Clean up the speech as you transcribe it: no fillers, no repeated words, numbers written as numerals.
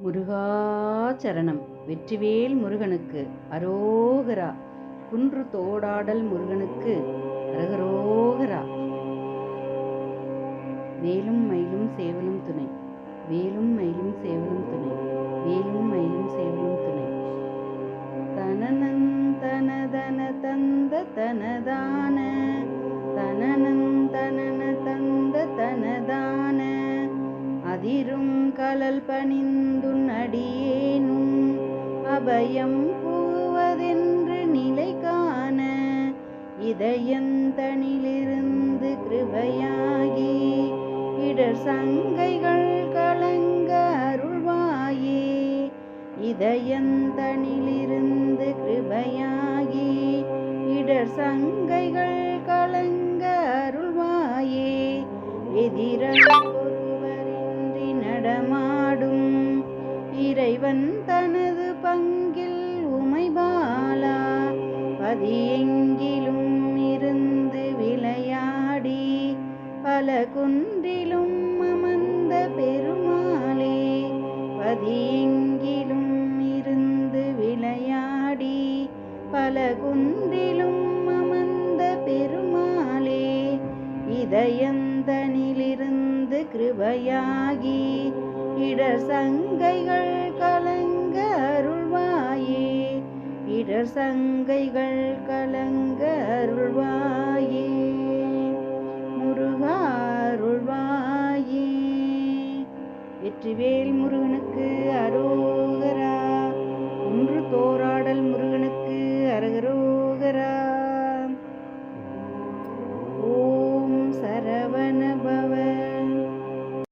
முருகாச்சரணம். வெற்றிவேல் முருகனுக்கு அரோகரா. குன்று தோடாடல் முருகனுக்கு அரகரோகரா. வேலும் மயிலும் சேவலும் துணை, வேலும் மயிலும் சேவலும் துணை, வேலும் மயிலும் சேவலும் துணை. தனனன் தனதன தந்த தனதான, தனனன் தனன தந்த தனதான, அதிரும் கலல் பணிந்துன் அடியேனும் அபயம் பூவதென்று நிலை காண, இதயந்தனிலிருந்து கிருபையாகி இடர் சங்கைகள் கலங்க அருள்வாயே. இதயந்தனிலிருந்து கிருபையாகி இடர் சங்கைகள் கலங்க அருள்வாயே. எதிரொருவரின்றி நடமாடும் இறைவன் தனது பங்கில் உமைபாலா, பதியெங்கிலும் இருந்து விளையாடி பல குன்றிலும் அமர்ந்த பெருமாளே. பதியெங்கிலும் இருந்து விளையாடி பல குன்றிலும் அமர்ந்த பெருமாளே. இதயந்தனிலிருந்து கிருபையாகி இடர் சங்கைகள் கலங்க அருள்வாயே. இடர் சங்கைகள் கலங்க அருள்வாயே. முருகா அருள்வாயே. வெற்றிவேல் முருகனுக்கு அரோகரா. குன்று தோராடல் முருகன்